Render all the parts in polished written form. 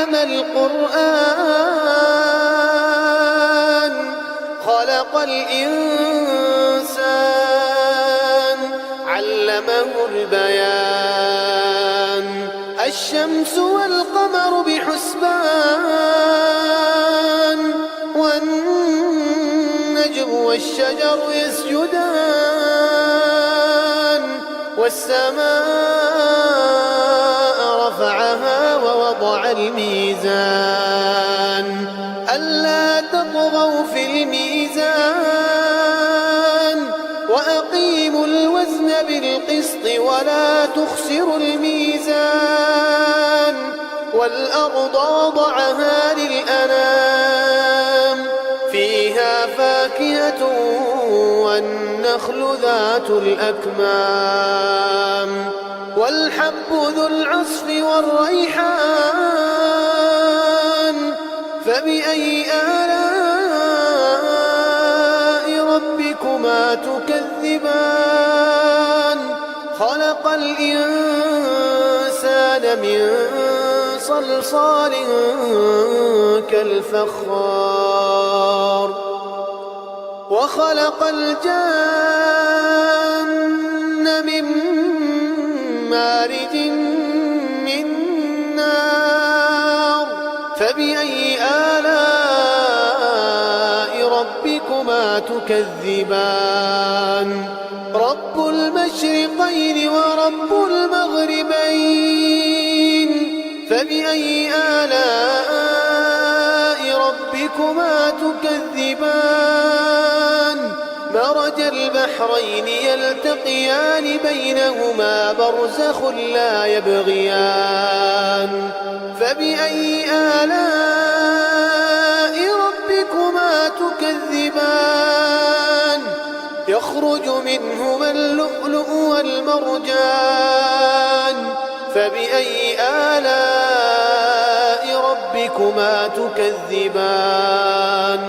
علم القرآن خلق الإنسان علمه البيان الشمس والقمر بحسبان والنجم والشجر يسجدان والسماء رفعها ووضع الميزان ألا تطغوا في الميزان وأقيموا الوزن بالقسط ولا تخسروا الميزان والأرض وضعها للأنام فيها فاكهة والنخل ذات الأكمام والحب ذو العصف والريحان فبأي آلاء ربكما تكذبان خلق الإنسان من صلصال كالفخار وخلق الجان من مارج من نار فبأي آلاء ربكما تكذبان رب المشرقين ورب المغربين فبأي آلاء ربكما تكذبان مرج البحرين يلتقيان بينهما برزخ لا يبغيان فبأي آلاء ربكما تكذبان يخرج منهما اللؤلؤ والمرجان فبأي آلاء ربكما تكذبان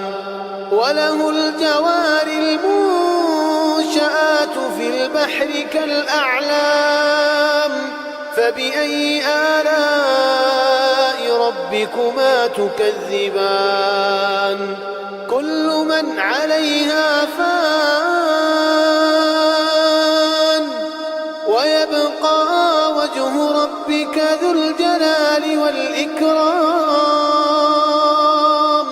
وله الجوار المنشآت في البحر كالأعلام فبأي آلاء ربكما تكذبان كل من عليها فان ويبقى وجه ربك ذو الجلال والإكرام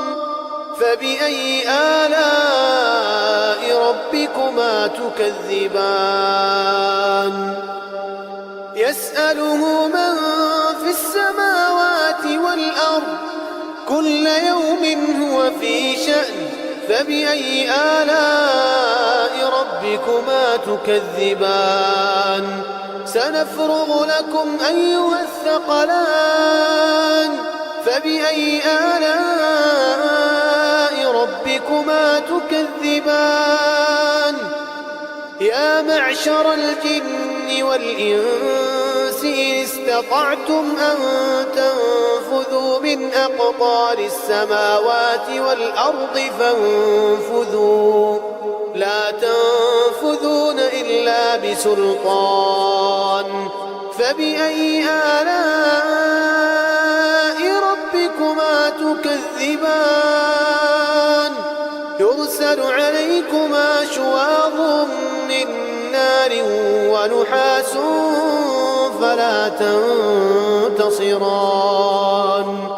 فبأي آلاء ربكما تكذبان يسأله من في السماوات والأرض كل يوم هو في شأن فبأي آلاء ربكما تكذبان سنفرغ لكم أيها الثقلان فبأي آلاء ربكما تكذبان يا معشر الجن والإنس إن استطعتم أن تنفذوا من أقطار السماوات والأرض فانفذوا لا تنفذون إلا بسلطان فبأي آلاء ربكما تكذبان يرسل عليكما شواظ من نار ونحاس فلا تنتصران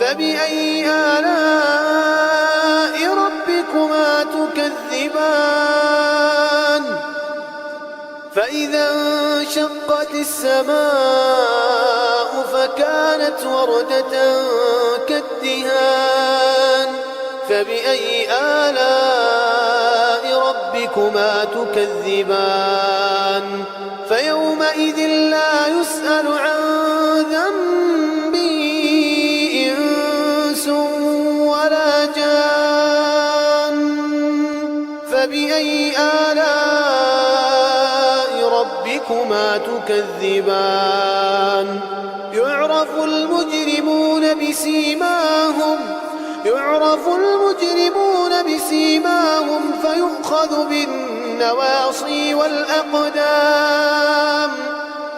فبأي آلاء ربكما تكذبان فإذا انشقت السماء فكانت وردة كالدهان فبأي آلاء ربكما تكذبان فيومئذ لا يسأل عن ذنبه إنس ولا جان فبأي آلاء ربكما تكذبان يعرف المجرمون بسيماهم فيؤخذ بالنواصي والأقدام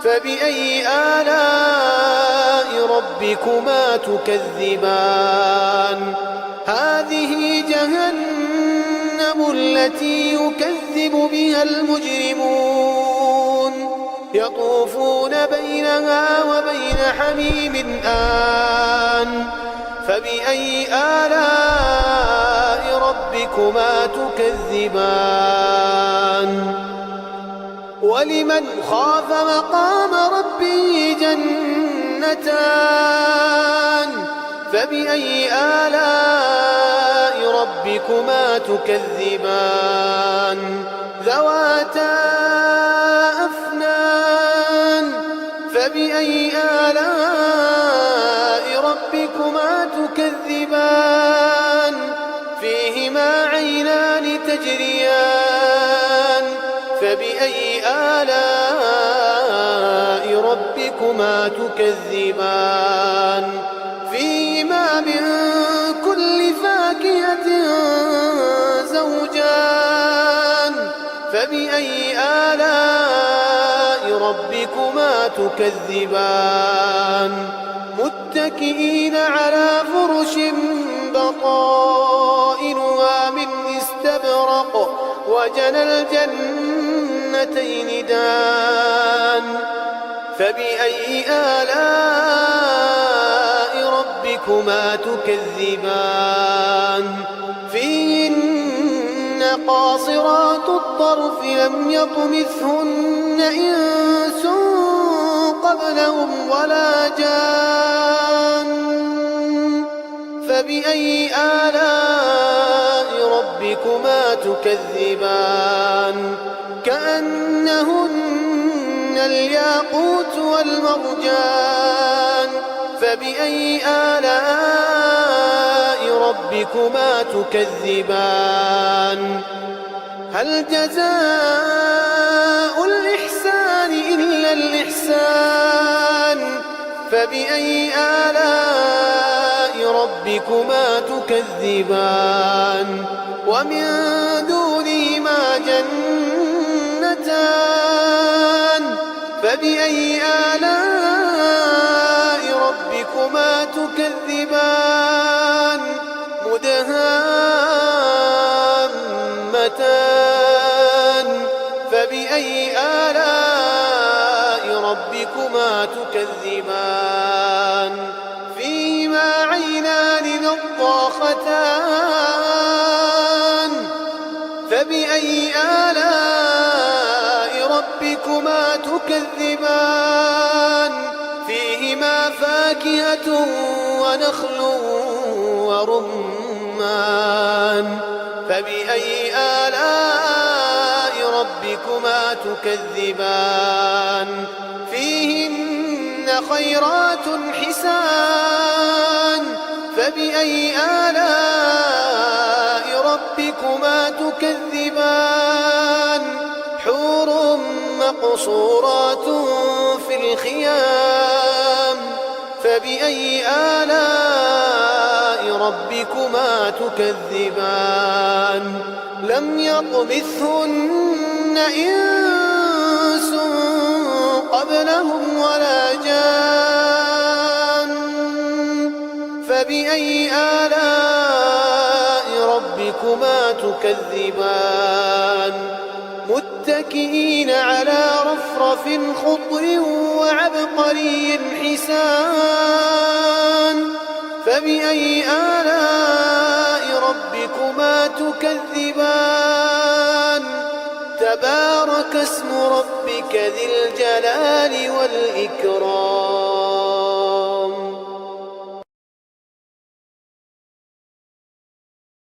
فبأي آلاء ربكما تكذبان هذه جهنم التي يكذب بها المجرمون يطوفون بينها وبين حميم آن فبأي آلاء ربكما تكذبان ولمن خاف مقام ربه جنتان فبأي آلاء ربكما تكذبان ذواتا أفنان فبأي آلاء ربكما تكذبان فيهما عينان تجريان فبأي آلاء ربكما تكذبان فيهما من كل فاكهة زوجان فبأي آلاء ربكما تكذبان متكئين على فرش بطائنها من استبرق وجنى الجنتين دان فبأي آلاء ربكما تكذبان فيهن قاصرات الطرف لم يطمثهن إنس قبلهم ولا جان فبأي آلاء ربكما تكذبان كأنهن الياقوت والمرجان فبأي آلاء ربكما تكذبان هل جزاء الإحسان إلا الإحسان فبأي آلاء ربكما تكذبان ومن دونهما جنتان فبأي آلاء ربكما تكذبان مدهامتان فبأي آلاء ربكما تكذبان فيهما عينان نضاختان فبأي آلاء ربكما تكذبان فيهما فاكهة ونخل ورمان فبأي آلاء ربكما تكذبان فيهن خيرات حسان فبأي آلاء ربكما تكذبان حور مقصورات في الخيام فبأي آلاء ربكما تكذبان لم يطمثهن إنس قبلهم ولا جان فبأي آلاء ربكما تكذبان متكئين على رفرف خضر وعبقري حسان فبأي آلاء ربكما تكذبان تبارك اسم ربك ذي الجلال والإكرام